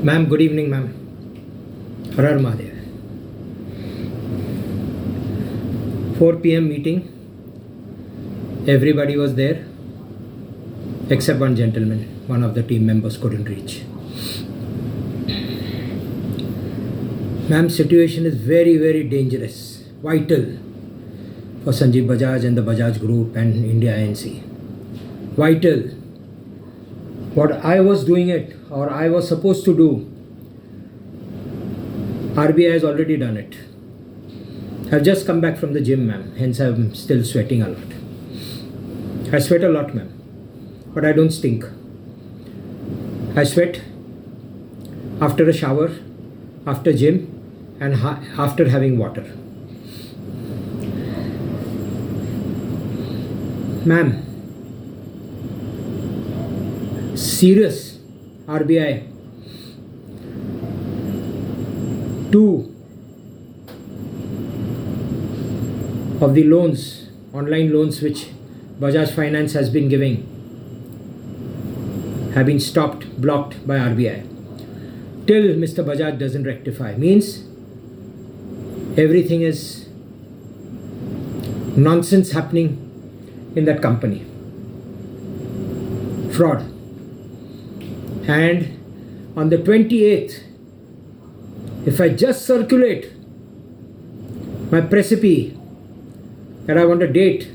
Ma'am, good evening, ma'am. Har Har Mahadev. 4 p.m. meeting. Everybody was there except one gentleman. One of the team members couldn't reach. Ma'am, situation is very, very dangerous, vital for Sanjeev Bajaj and the Bajaj Group and India INC. Vital. What I was doing it, or I was supposed to do, RBI has already done it. I've just come back from the gym, ma'am, hence I'm still sweating a lot. I sweat a lot, ma'am, but I don't stink. I sweat after a shower, after gym, and after having water. Ma'am, serious RBI. 2 of the loans, online loans which Bajaj Finance has been giving, have been stopped, blocked by RBI. Till Mr. Bajaj doesn't rectify. Means everything is nonsense happening in that company. Fraud. And on the 28th, if I just circulate my recipe that I want a date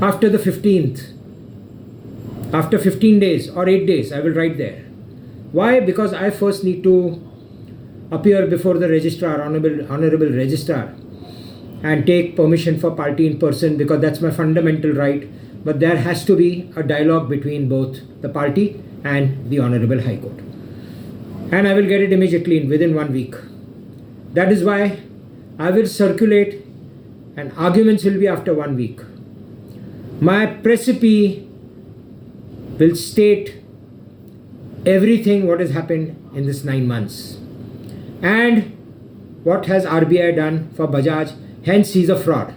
after the 15th, after 15 days or 8 days, I will write there. Why? Because I first need to appear before the registrar, honorable registrar, and take permission for party in person, because that's my fundamental right. But there has to be a dialogue between both the party and the Honorable High Court. And I will get it immediately within 1 week. That is why I will circulate and arguments will be after 1 week. My recipe will state everything what has happened in this 9 months. And what has RBI done for Bajaj, hence he is a fraud.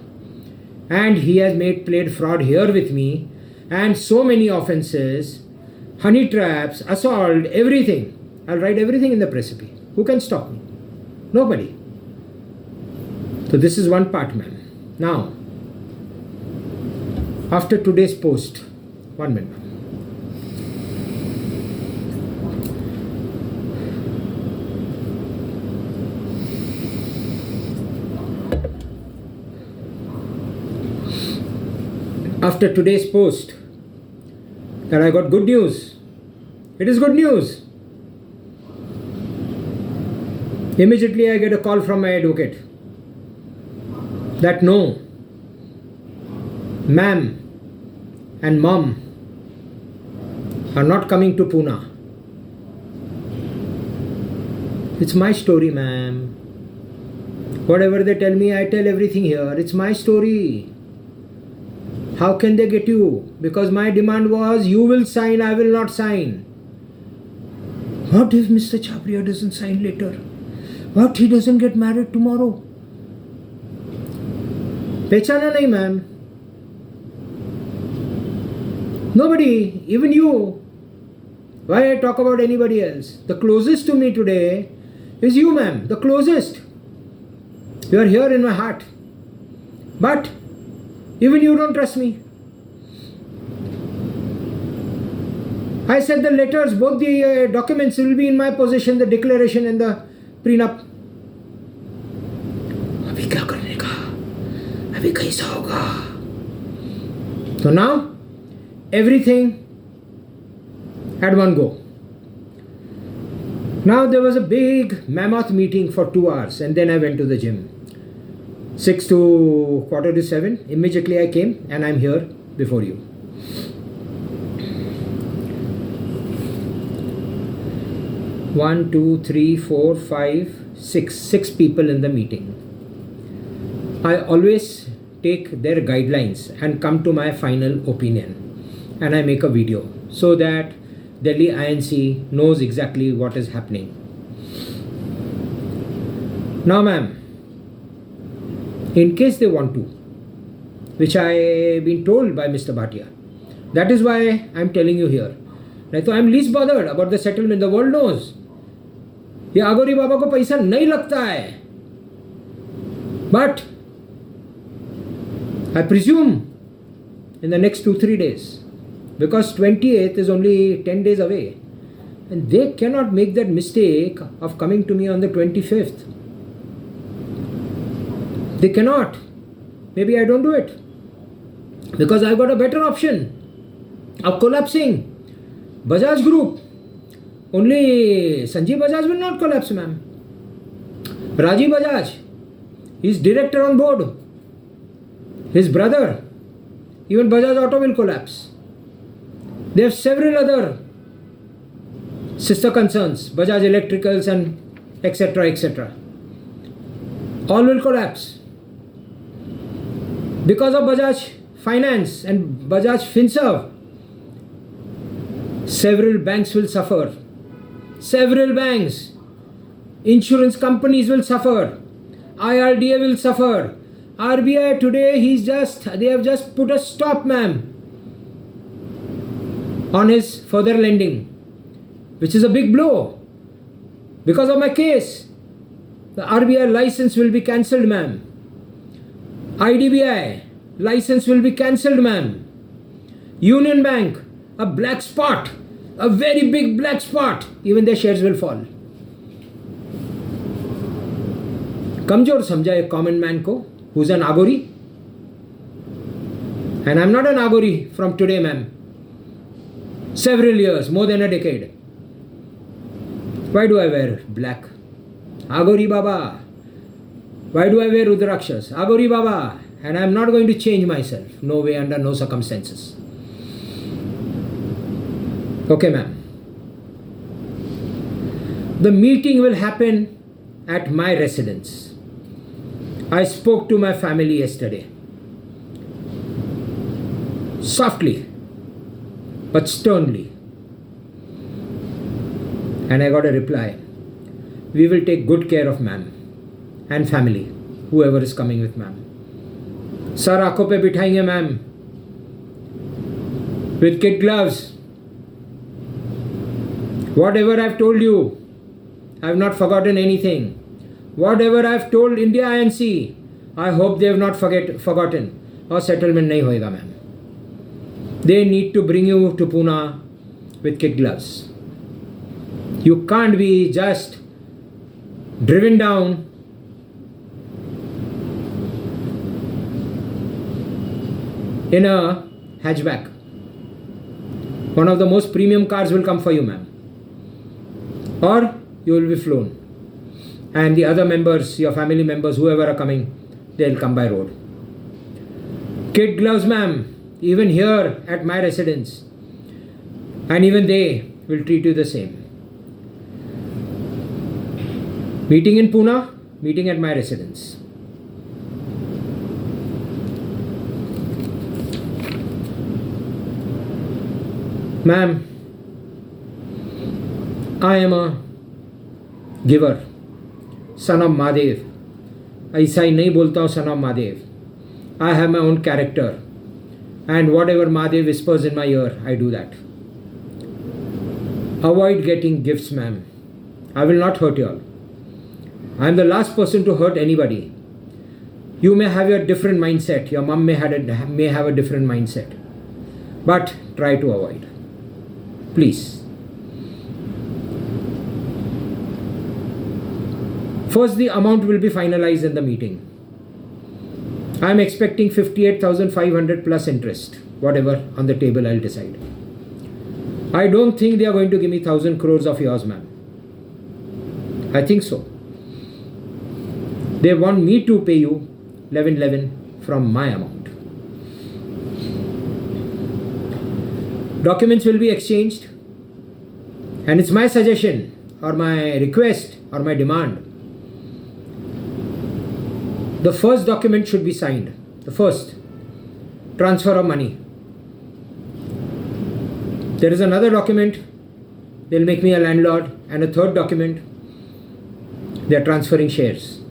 And he has played fraud here with me, and so many offences, honey traps, assault, everything. I'll write everything in the recipe. Who can stop me? Nobody. So this is one part, ma'am. Now, after today's post, 1 minute. After today's post, that I got good news. It is good news. Immediately I get a call from my advocate that no, ma'am and mom are not coming to Pune. It's my story, ma'am. Whatever they tell me, I tell everything here. It's my story. How can they get you? Because my demand was, you will sign, I will not sign. What if Mr. Chhabria doesn't sign later? What, he doesn't get married tomorrow? Pehchana nahi, ma'am. Nobody, even you. Why I talk about anybody else? The closest to me today is you, ma'am. The closest. You are here in my heart. But even you don't trust me. I said the letters, both the documents will be in my possession, the declaration and the prenup. Abhi kya karne ka? Abhi kaisa hoga? So now, everything at one go. Now there was a big mammoth meeting for 2 hours, and then I went to the gym. 6 to quarter to 7, immediately I came and I'm here before you. One, two, three, four, five, six people in the meeting. I always take their guidelines and come to my final opinion, and I make a video so that Delhi INC knows exactly what is happening. Now, ma'am, in case they want to, which I have been told by Mr. Bhatia, that is why I am telling you here. नहीं तो I am least bothered about the settlement. The world knows ये आगोरी बाबा को पैसा नहीं लगता है. But I presume in the next 2-3 days, because 28th is only 10 days away, and they cannot make that mistake of coming to me on the 25th. They cannot. Maybe I don't do it because I've got a better option of collapsing. Bajaj Group, only Sanjeev Bajaj will not collapse, ma'am. Rajiv Bajaj, he's director on board. His brother, even Bajaj Auto will collapse. They have several other sister concerns, Bajaj Electricals and etc. etc. All will collapse. Because of Bajaj Finance and Bajaj Finserv, several banks will suffer. Several banks. Insurance companies will suffer. IRDA will suffer. RBI today, they have just put a stop, ma'am, on his further lending, which is a big blow. Because of my case, the RBI license will be cancelled, ma'am. IDBI license will be cancelled, ma'am. Union Bank, a black spot, a very big black spot, even their shares will fall. कमजोर समझा एक common man को, who's an Agori. And I'm not an Agori from today, ma'am. Several years, more than a decade. Why do I wear black? Agori Baba. Why do I wear Rudrakshas? Agori Baba. And I'm not going to change myself. No way, under no circumstances. Okay, ma'am. The meeting will happen at my residence. I spoke to my family yesterday. Softly, but sternly. And I got a reply. We will take good care of ma'am and family, whoever is coming with ma'am. Sir, आंखों पे बिठाएंगे ma'am. With kid gloves. Whatever I've told you, I've not forgotten anything. Whatever I've told India INC, I hope they have not forgotten. और settlement नहीं होएगा ma'am. They need to bring you to Pune with kid gloves. You can't be just driven down in a hatchback. One of the most premium cars will come for you, ma'am. Or you will be flown. And the other members, your family members, whoever are coming, they'll come by road. Kid gloves, ma'am, even here at my residence. And even they will treat you the same. Meeting in Pune, meeting at my residence. Ma'am, I am a giver. Son of Mahadev. ऐसा ही नहीं बोलता हूँ son of Mahadev. I have my own character. And whatever Mahadev whispers in my ear, I do that. Avoid getting gifts, ma'am. I will not hurt you all. I am the last person to hurt anybody. You may have your different mindset. Your mom may have a different mindset. But try to avoid. Please. First, the amount will be finalized in the meeting. I am expecting 58,500 plus interest. Whatever on the table, I'll decide. I don't think they are going to give me 1,000 crores of yours, ma'am. I think so. They want me to pay you 1111 from my amount. Documents will be exchanged, and it's my suggestion or my request or my demand. The first document should be signed. The first transfer of money. There is another document. They'll make me a landlord, and a third document. They're transferring shares.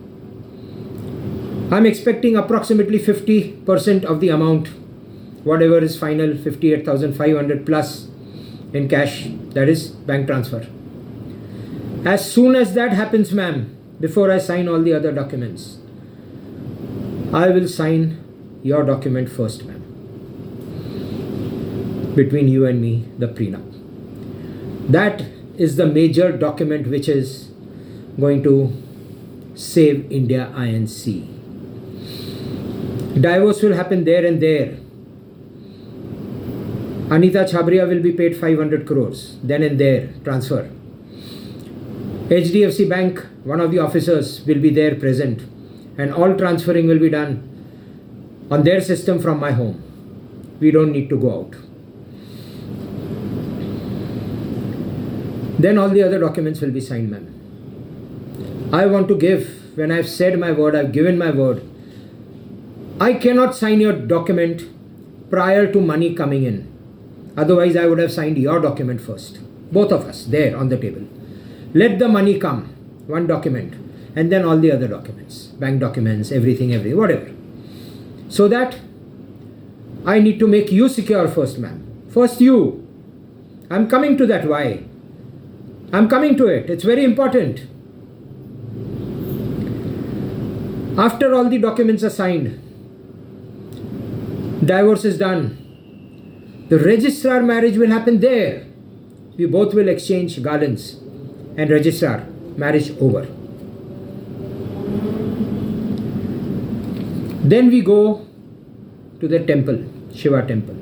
I'm expecting approximately 50% of the amount, whatever is final, 58,500 plus, in cash, that is bank transfer. As soon as that happens, ma'am, before I sign all the other documents, I will sign your document first, ma'am. Between you and me, the prenup. That is the major document which is going to save India INC. Divorce will happen there and there. Anita Chhabria will be paid 500 crores, then and there, transfer. HDFC Bank, one of the officers will be there present, and all transferring will be done on their system from my home. We don't need to go out. Then all the other documents will be signed, ma'am. I want to give. When I've said my word, I've given my word. I cannot sign your document prior to money coming in. Otherwise, I would have signed your document first. Both of us, there on the table. Let the money come, one document, and then all the other documents. Bank documents, everything, whatever. So that I need to make you secure first, ma'am. First you. I'm coming to that why. I'm coming to it. It's very important. After all the documents are signed, divorce is done, the registrar marriage will happen there. We both will exchange garlands and registrar, marriage over. Then we go to the temple, Shiva temple,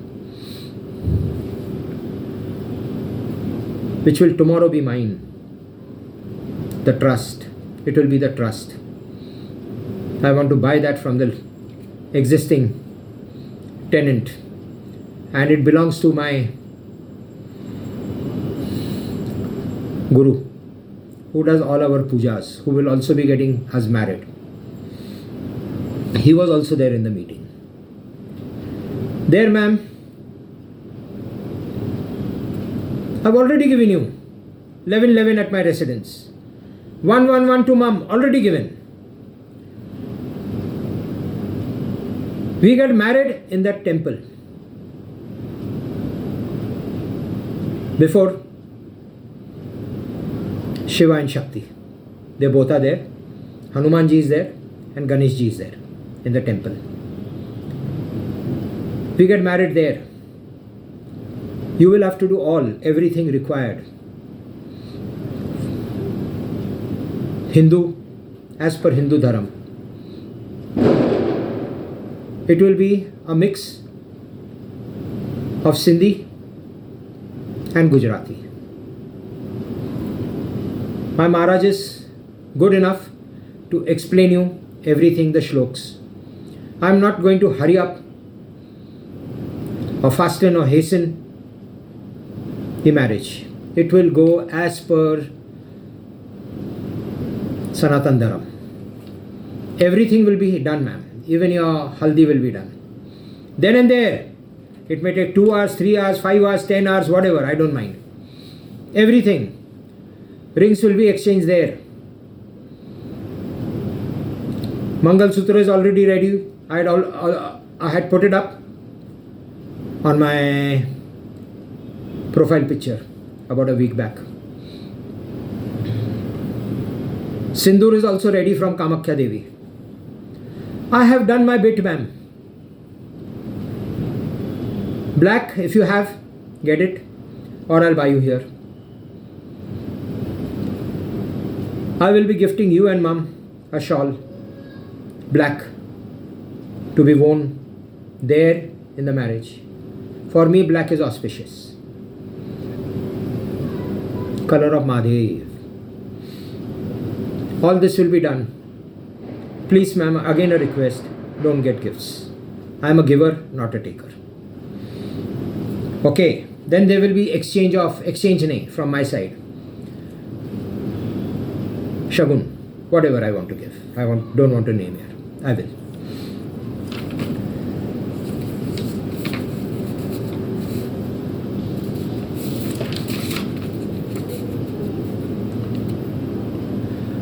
which will tomorrow be mine. The trust. It will be the trust. I want to buy that from the existing tenant, and it belongs to my Guru, who does all our pujas, who will also be getting us married. He was also there in the meeting. There, ma'am, I've already given you 1111 at my residence. 1112 to mom, already given. We get married in that temple. Before Shiva and Shakti. They both are there. Hanumanji is there and Ganeshji is there in the temple. We get married there. You will have to do everything required. Hindu, as per Hindu Dharam. It will be a mix of Sindhi and Gujarati. My Maharaj is good enough to explain you everything, the shloks. I am not going to hurry up or fasten or hasten the marriage. It will go as per Sanatan Dharam. Everything will be done, ma'am. Even your haldi will be done. Then and there. It may take 2 hours, 3 hours, 5 hours, 10 hours, whatever. I don't mind. Everything. Rings will be exchanged there. Mangal Sutra is already ready. I had put it up on my profile picture about a week back. Sindoor is also ready from Kamakhya Devi. I have done my bit, ma'am. Black, if you have, get it, or I'll buy you here. I will be gifting you and mum a shawl, black, to be worn there in the marriage. For me, black is auspicious. Color of Madhev. All this will be done. Please, ma'am, again a request, don't get gifts. I am a giver, not a taker. Okay, then there will be exchange from my side. Shagun, whatever I want to give. Don't want to name here. I will.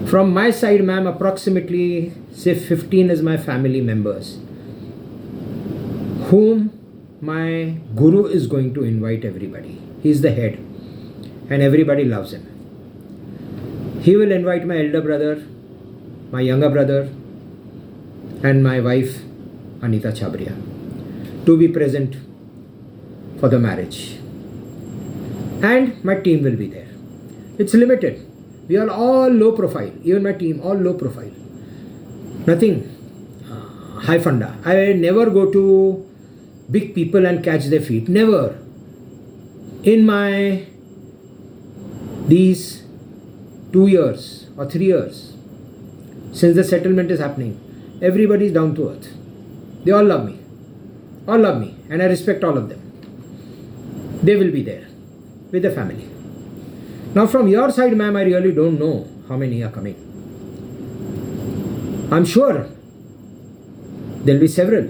From my side, ma'am, approximately say 15 is my family members, whom my Guru is going to invite everybody. He's the head and everybody loves him. He will invite my elder brother, my younger brother, and my wife Anita Chabria to be present for the marriage. And my team will be there. It's limited. We are all low profile. Even my team, all low profile. Nothing high funda. I never go to big people and catch their feet. Never. In my these 2 years or 3 years since the settlement is happening, everybody is down to earth. They all love me. All love me. And I respect all of them. They will be there with the family. Now from your side, ma'am, I really don't know how many are coming. I'm sure there'll be several.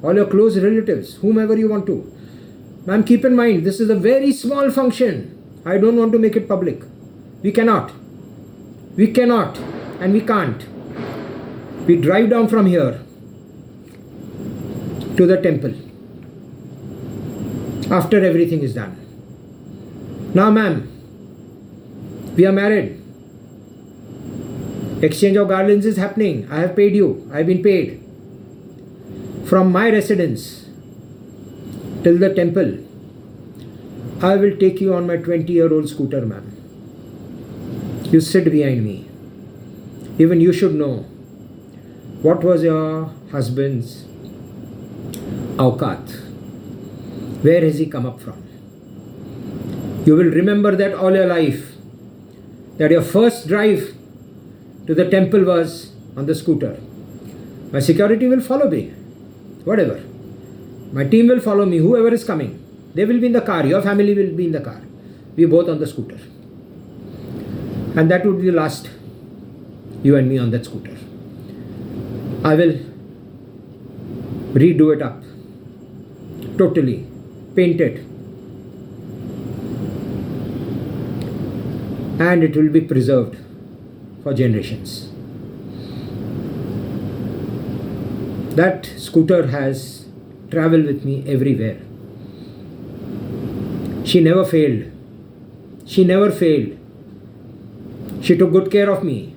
All your close relatives, whomever you want to. Ma'am, keep in mind, this is a very small function. I don't want to make it public. We cannot. We cannot and we can't. We drive down from here to the temple after everything is done. Now, ma'am, we are married. Exchange of garlands is happening. I have paid you. I have been paid. From my residence till the temple, I will take you on my 20-year-old scooter, ma'am. You sit behind me. Even you should know what was your husband's awqat. Where has he come up from? You will remember that all your life, that your first drive to the temple was on the scooter. My security will follow me, whatever. My team will follow me, whoever is coming. They will be in the car, your family will be in the car. We both on the scooter. And that would be the last, you and me on that scooter. I will redo it up, totally, paint it. And it will be preserved for generations. That scooter has traveled with me everywhere. She never failed. She never failed. She took good care of me.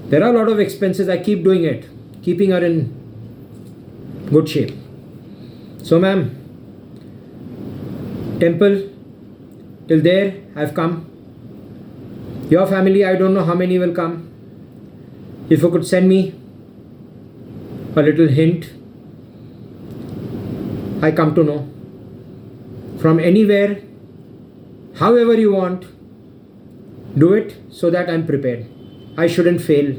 There are a lot of expenses. I keep doing it, keeping her in good shape. So, ma'am, temple, till there I've come. Your family, I don't know how many will come. If you could send me a little hint, I come to know. From anywhere, however you want, do it so that I'm prepared. I shouldn't fail.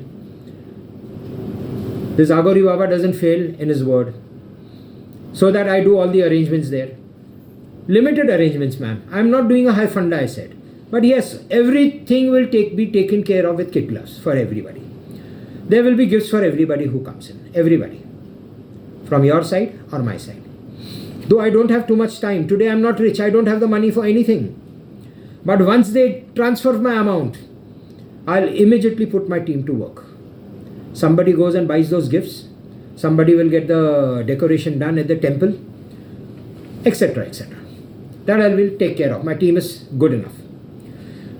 This Agori Baba doesn't fail in his word. So that I do all the arrangements there. Limited arrangements, ma'am. I'm not doing a high funda, I said. But yes, everything will be taken care of with kid gloves for everybody. There will be gifts for everybody who comes in. Everybody. From your side or my side. Though I don't have too much time. Today I'm not rich. I don't have the money for anything. But once they transfer my amount, I'll immediately put my team to work. Somebody goes and buys those gifts. Somebody will get the decoration done at the temple, etc., etc. That I will take care of. My team is good enough.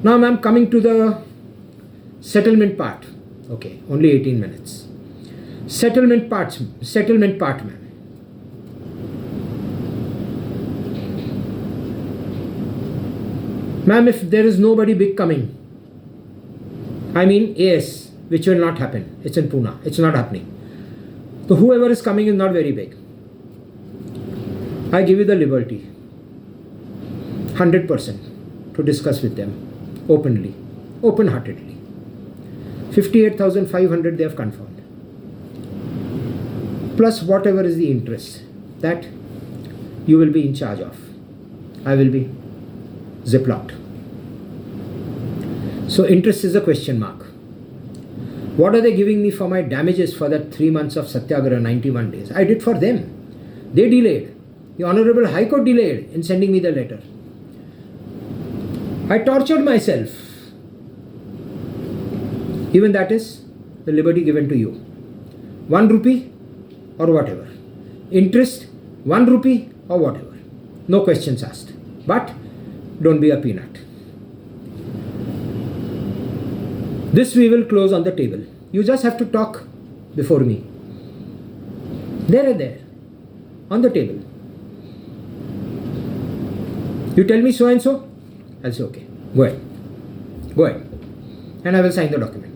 Now, ma'am, coming to the settlement part. Okay, only 18 minutes. Settlement part, ma'am. Ma'am, if there is nobody big coming, I mean, yes, which will not happen. It's in Pune. It's not happening. So whoever is coming is not very big. I give you the liberty, 100%, to discuss with them openly, open-heartedly. 58,500 they have confirmed. Plus whatever is the interest that you will be in charge of. I will be ziplocked. So interest is a question mark. What are they giving me for my damages for that 3 months of Satyagraha, 91 days? I did for them. They delayed. The Honorable High Court delayed in sending me the letter. I tortured myself. Even that is the liberty given to you. 1 rupee or whatever. Interest, 1 rupee or whatever. No questions asked. But don't be a peanut. This we will close on the table. You just have to talk before me. There and there, on the table. You tell me so and so, I'll say okay. Go ahead. Go ahead. And I will sign the document.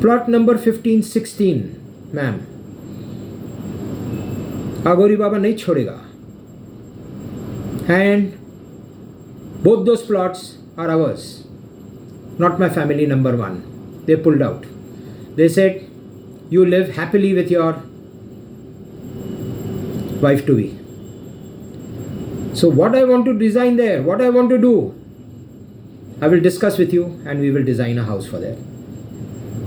Plot number 1516, ma'am. Agori Baba nahi chhodega. And both those plots are ours. Not my family number one. They pulled out. They said, you live happily with your wife to be. So what I want to design there, what I want to do, I will discuss with you and we will design a house for there.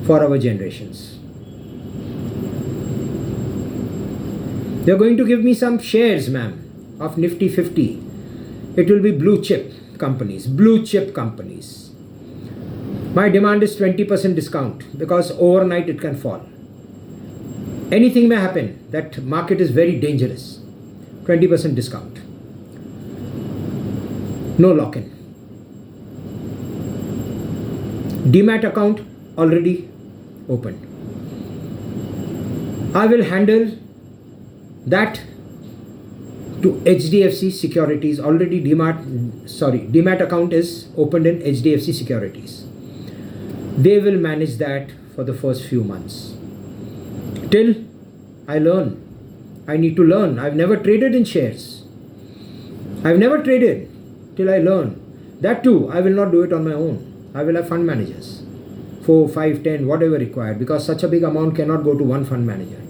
For our generations. They are going to give me some shares, ma'am, of Nifty 50. It will be blue chip companies. Blue chip companies. My demand is 20% discount because overnight it can fall. Anything may happen. That market is very dangerous. 20% discount. No lock-in. Demat account already opened. I will handle that to HDFC Securities. Already Demat account is opened in HDFC Securities. They will manage that for the first few months. Till I learn. I need to learn. I've never traded in shares. I've never traded till I learn. That too, I will not do it on my own. I will have fund managers. 4, 5, 10, whatever required, because such a big amount cannot go to one fund manager.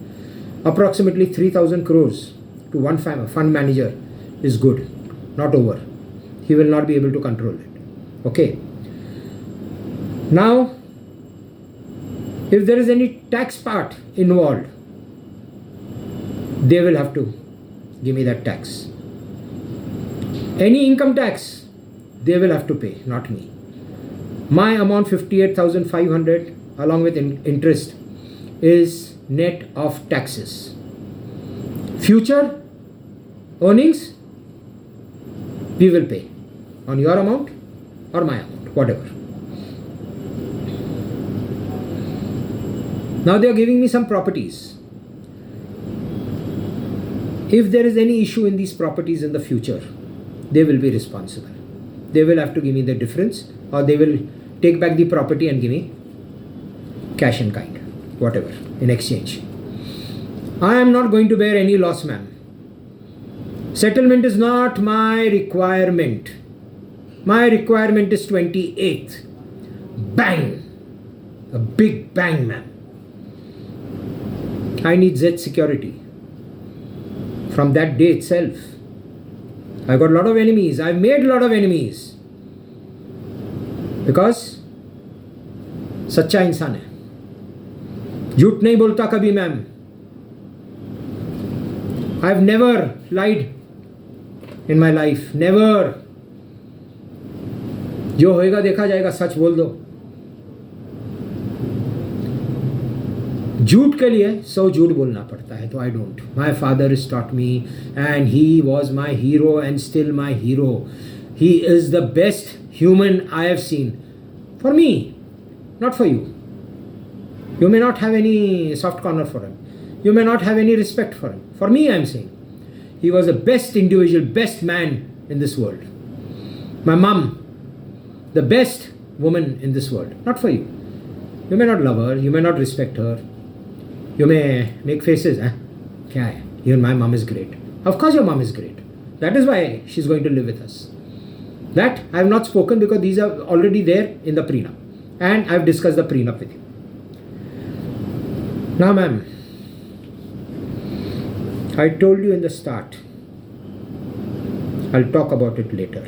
Approximately 3,000 crores to one fund manager is good, not over. He will not be able to control it. Okay. Now, if there is any tax part involved, they will have to give me that tax. Any income tax, they will have to pay, not me. My amount 58,500 along with interest is net of taxes. Future earnings we will pay on your amount or my amount, whatever. Now they are giving me some properties. If there is any issue in these properties in the future, they will be responsible. They will have to give me the difference, or they will take back the property and give me cash in kind, whatever, in exchange. I am not going to bear any loss, ma'am. Settlement is not my requirement. My requirement is 28th. Bang! A big bang, ma'am. I need Z security. From that day itself, I got a lot of enemies. I've made a lot of enemies. Because सच्चा इंसान है, झूठ नहीं बोलता कभी ma'am. I have never lied in my life, never. जो होएगा देखा जाएगा, सच बोल दो. झूठ के लिए 100 झूठ बोलना पड़ता है, तो I don't. My father is taught me and he was my hero and still my hero. He is the best human I have seen. For me, not for you. You may not have any soft corner for him. You may not have any respect for him. For me, I am saying, he was the best individual, best man in this world. My mom, the best woman in this world. Not for you. You may not love her. You may not respect her. You may make faces. Kya hai? Even my mom is great. Of course your mom is great. That is why she's going to live with us. That I have not spoken because these are already there in the prenup. And I have discussed the prenup with you. Now, ma'am, I told you in the start. I'll talk about it later.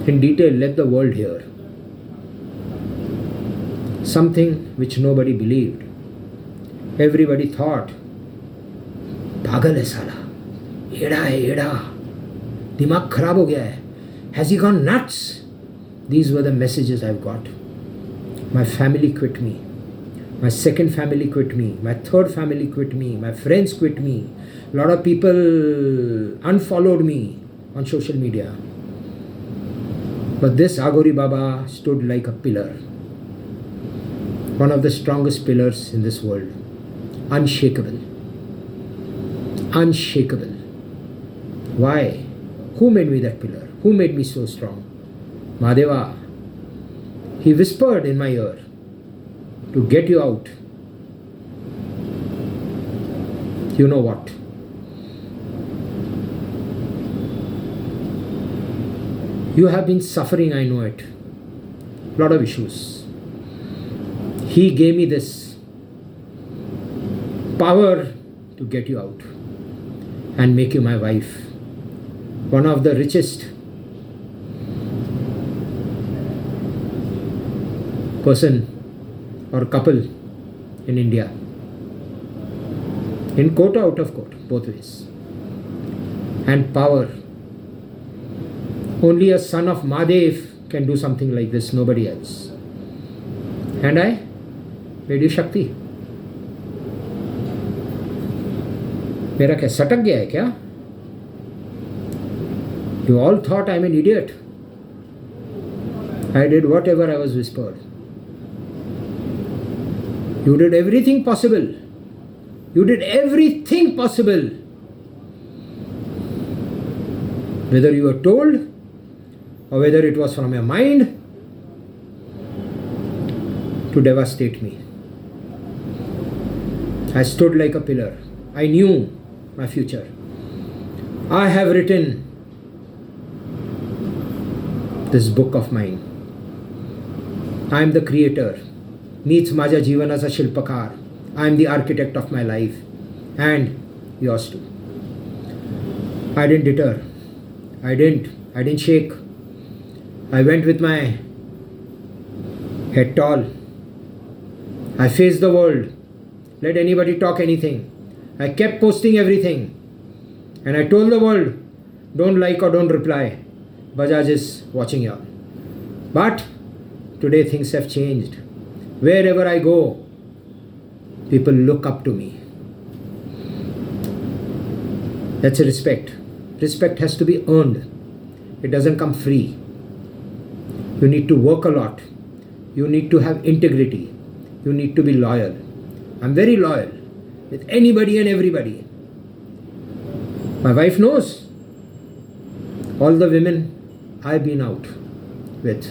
In detail, let the world hear. Something which nobody believed. Everybody thought, पागल है साला, एड़ा है एड़ा, दिमाग खराब हो गया है, has he gone nuts? These were the messages I've got. My family quit me. My second family quit me. My third family quit me. My friends quit me. A lot of people unfollowed me on social media. But this Aghori Baba stood like a pillar. One of the strongest pillars in this world. Unshakable. Unshakable. Why? Who made me that pillar? Who made me so strong? Mahadeva. He whispered in my ear to get you out. You know what? You have been suffering, I know it. Lot of issues. He gave me this power to get you out and make you my wife. One of the richest person or couple in India. In court or out of court, both ways. And power. Only a son of Mahadev can do something like this, nobody else. And I made you Shakti. मेरा क्या सटक गया है क्या? You all thought I'm an idiot. I did whatever I was whispered. You did everything possible. You did everything possible. Whether you were told or whether it was from your mind to devastate me. I stood like a pillar. I knew my future. I have written this book of mine. I am the creator. Meets माझ्या जीवनाचा शिल्पकार. I am the architect of my life and yours too. I didn't deter. I didn't shake. I went with my head tall. I faced the world. Let anybody talk anything. I kept posting everything. And I told the world, don't like or don't reply. Bajaj is watching you. But today things have changed. Wherever I go, people look up to me. That's a respect. Respect has to be earned. It doesn't come free. You need to work a lot. You need to have integrity. You need to be loyal. I'm very loyal with anybody and everybody. My wife knows all the women I've been out with.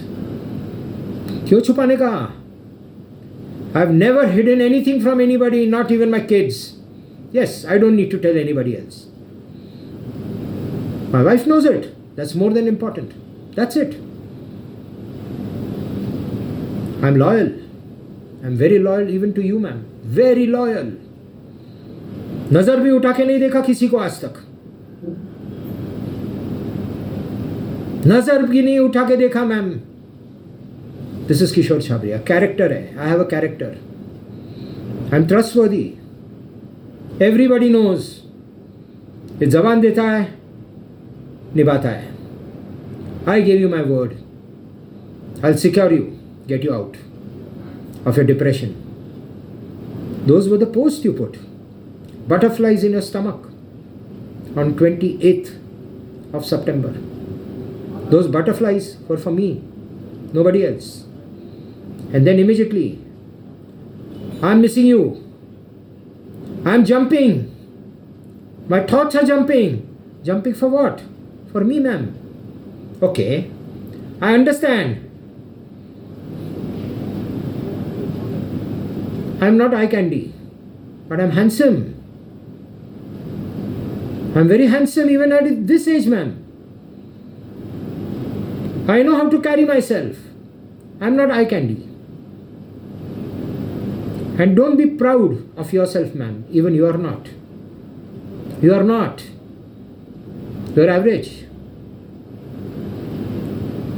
क्यों छुपाने का? I've never hidden anything from anybody, not even my kids. Yes, I don't need to tell anybody else. My wife knows it. That's more than important. That's it. I'm loyal. I'm very loyal even to you, ma'am. Very loyal. नजर भी उठा के नहीं देखा किसी को आज तक. नजर भी नहीं उठा के देखा ma'am. This is Kishore Chhabria. Character है. I have a character. I'm trustworthy. Everybody knows. ये जबान देता है, निभाता है. I gave you my word. I'll secure you, get you out of your depression. Those were the posts you put. Butterflies in your stomach on 28th of September. Those butterflies were for me, nobody else. And then immediately, I'm missing you. I'm jumping. My thoughts are jumping. Jumping for what? For me, ma'am. Okay, I understand. I'm not eye candy, but I'm handsome. I'm very handsome even at this age, ma'am. I know how to carry myself. I'm not eye candy. And don't be proud of yourself, ma'am. Even you are not. You are not. You are average.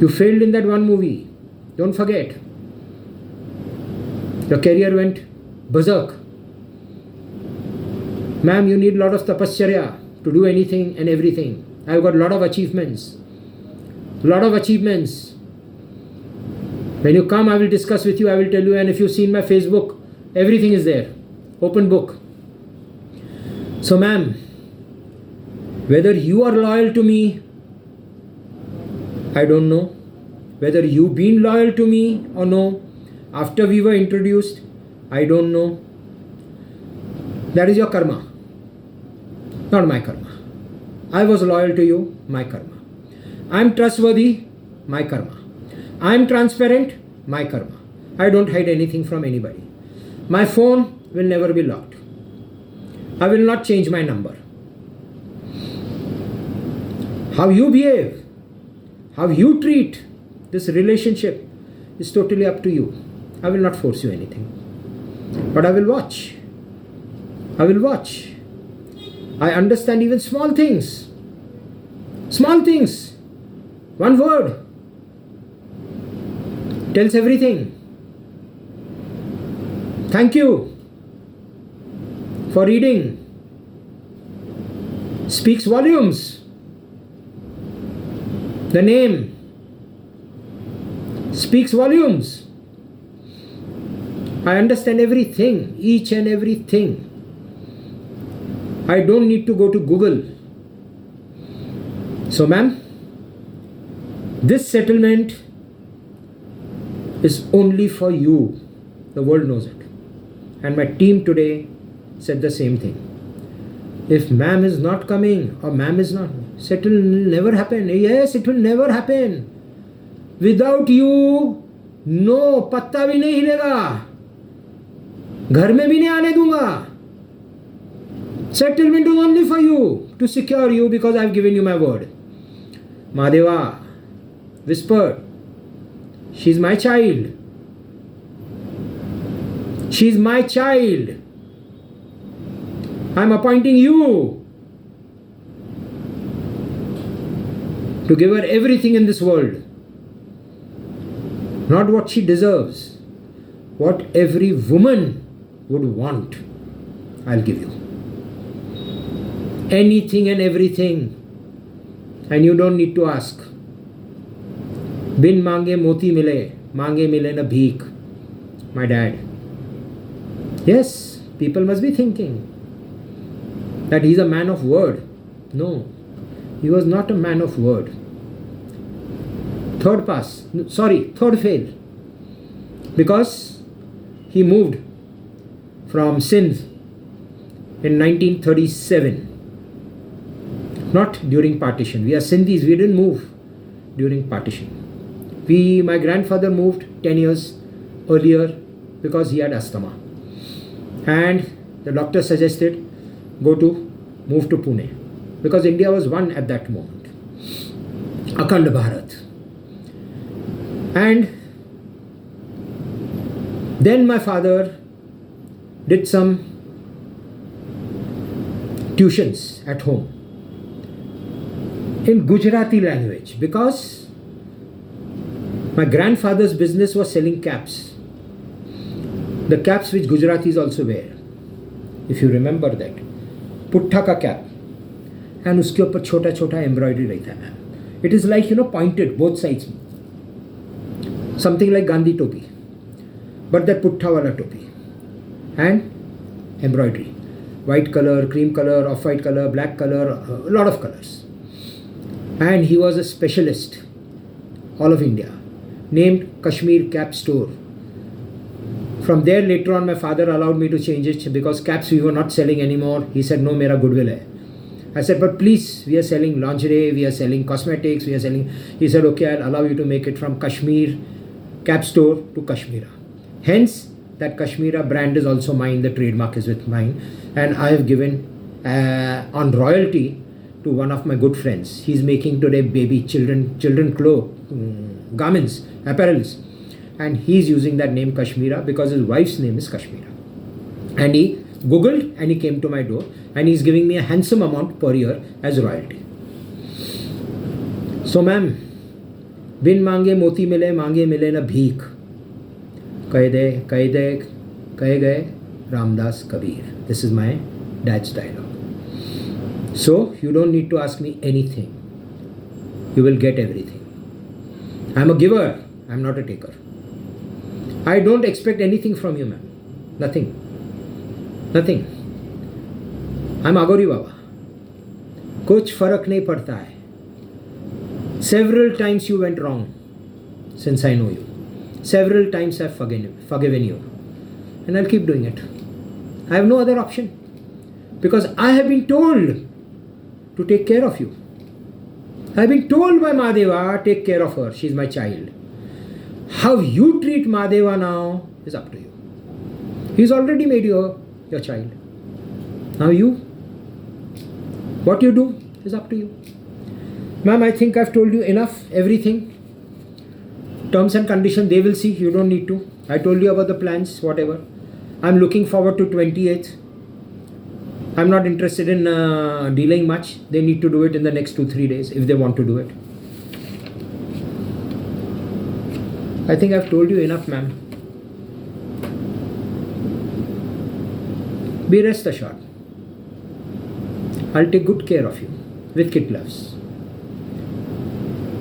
You failed in that one movie. Don't forget. Your career went berserk. Ma'am, you need a lot of tapasya to do anything and everything. I've got a lot of achievements. When you come, I will discuss with you, I will tell you, and if you've seen my Facebook, everything is there. Open book. So ma'am, whether you are loyal to me, I don't know. Whether you've been loyal to me or no, after we were introduced, I don't know. That is your karma, not my karma. I was loyal to you, my karma. I am trustworthy, my karma. I am transparent, my karma. I don't hide anything from anybody. My phone will never be locked. I will not change my number. How you behave, how you treat this relationship is totally up to you. I will not force you anything. But I will watch. I will watch. I understand even small things. Small things. One word tells everything. Thank you for reading. Speaks volumes. The name speaks volumes. I understand everything, each and everything. I don't need to go to Google. So ma'am, this settlement is only for you. The world knows it. And my team today said the same thing. If ma'am is not coming or ma'am is not, settle will never happen. Yes, it will never happen. Without you, no, पत्ता भी नहीं हिलेगा. घर में भी नहीं आने दूंगा. Settlement is only for you, to secure you, because I have given you my word. Mahadeva whispered, she's my child. She's my child. I'm appointing you to give her everything in this world. Not what she deserves. What every woman would want, I'll give you. Anything and everything. And you don't need to ask. Bin mange moti mile, mange mile na bheek. My dad. Yes, people must be thinking that he's a man of word. No, he was not a man of word. Third fail. Because he moved from Sindh in 1937. Not during partition. We are Sindhis, we didn't move during partition. My grandfather moved 10 years earlier because he had asthma. And the doctor suggested move to Pune. Because India was one at that moment. Akhand Bharat. And then my father did some tuitions at home in Gujarati language, because my grandfather's business was selling caps. The caps which Gujaratis also wear. If you remember that. Putha ka cap. And uske upar chota chota embroidery रहता है. It is like, pointed both sides. Something like Gandhi topi. But that putha wala topi. And embroidery. White color, cream color, off-white color, black color, a lot of colors. And he was a specialist, all of India, named Kashmir Cap Store. From there, later on, my father allowed me to change it because caps we were not selling anymore. He said, no, mera goodwill hai. I said, but please, we are selling lingerie, we are selling cosmetics, we are selling. He said, okay, I'll allow you to make it from Kashmir Cap Store to Kashmira. Hence, that Kashmira brand is also mine, the trademark is with mine. And I have given on royalty to one of my good friends. He's making today baby children clothes, garments, apparels. And he's using that name Kashmira because his wife's name is Kashmira. And he Googled and he came to my door and he's giving me a handsome amount per year as royalty. So ma'am, bin mange moti mile na bheek. Kahe gaye Ramdas Kabir. This is my dad's dialogue. So you don't need to ask me anything. You will get everything. I'm a giver. I'm not a taker. I don't expect anything from you, ma'am. Nothing. Nothing. I'm Agori Baba. कुछ फर्क नहीं पड़ता है. Several times you went wrong since I know you. Several times I've forgiven you. And I'll keep doing it. I have no other option. Because I have been told to take care of you. I have been told by Mahadeva, take care of her. She's my child. How you treat Mahadeva now is up to you. He's already made you your child. Now you, what you do is up to you. Ma'am, I think I've told you enough, everything. Terms and conditions, they will see. You don't need to. I told you about the plans, whatever. I'm looking forward to 28th. I'm not interested in delaying much. They need to do it in the next 2-3 days if they want to do it. I think I've told you enough, ma'am. Be rest assured. I'll take good care of you with kid gloves.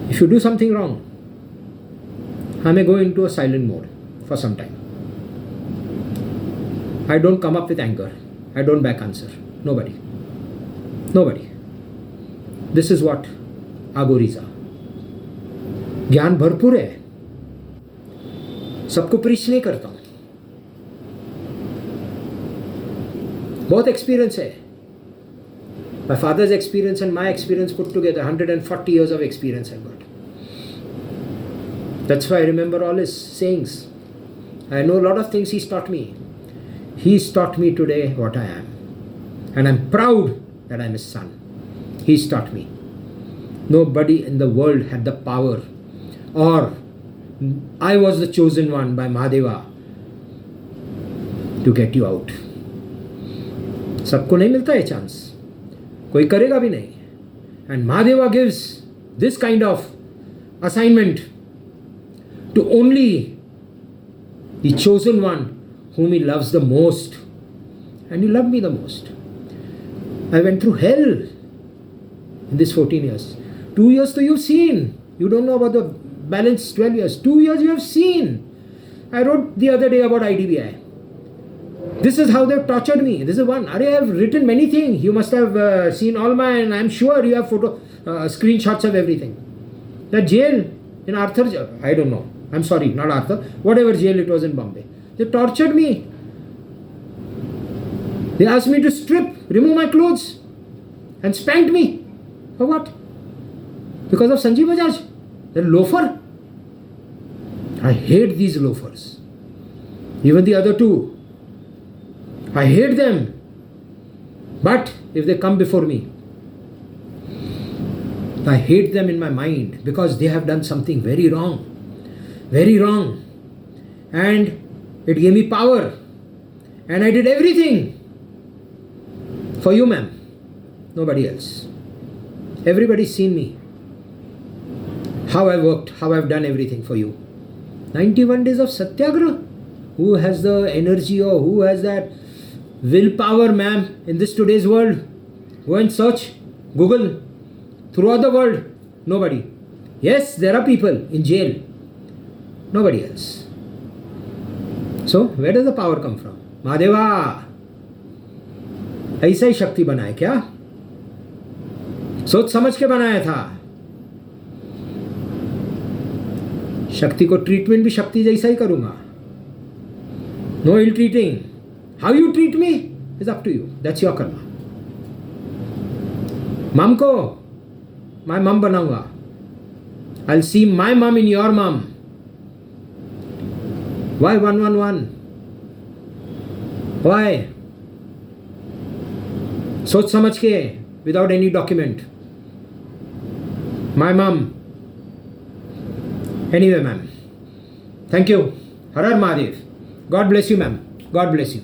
If you do something wrong, I may go into a silent mode for some time. I don't come up with anger. I don't back answer. Nobody. Nobody. This is what Agoris are. ज्ञान भरपूर है. सबको preach नहीं करता हूं. बहुत experience है. My father's experience and my experience put together, 140 years of experience I've got. That's why I remember all his sayings. I know a lot of things he's taught me. He's taught me today what I am. And I'm proud that I'm his son. He's taught me. Nobody in the world had the power, or I was the chosen one by Mahadeva to get you out. सबको नहीं मिलता है chance. कोई करेगा भी नहीं. And Mahadeva gives this kind of assignment to only the chosen one whom he loves the most. And he loved me the most. I went through hell in these 14 years. 2 years so you've seen. You don't know about the balance 12 years. 2 years you have seen. I wrote the other day about IDBI. This is how they've tortured me. This is one. I have written many things. You must have seen all my, and I'm sure you have screenshots of everything. That jail in Arthur, I don't know. I'm sorry, not Arthur. Whatever jail it was in Bombay. They tortured me. They asked me to strip, remove my clothes, and spanked me. For what? Because of Sanjeev Bajaj. The loafer. I hate these loafers. Even the other two. I hate them. But if they come before me, I hate them in my mind because they have done something very wrong. Very wrong. And it gave me power. And I did everything for you, ma'am. Nobody else. Everybody's seen me. How I worked, how I've done everything for you. 91 days of Satyagraha. Who has the energy or who has that willpower, ma'am, in this today's world? Go and search. Google. Throughout the world. Nobody. Yes, there are people in jail. Nobody else. So, where does the power come from? Mahadeva. ऐसा ही शक्ति बनाए क्या? सोच समझ के बनाया था. शक्ति को ट्रीटमेंट भी शक्ति जैसा ही करूंगा. No ill treating. How you treat me is up to you. That's your karma. Mom को my mom बनाऊंगा. I'll see my mom in your mom. Why 111? Why? सोच समझ के, without any document. My mom. Anyway, ma'am. Thank you. Har Har Mahadev. God bless you, ma'am. God bless you.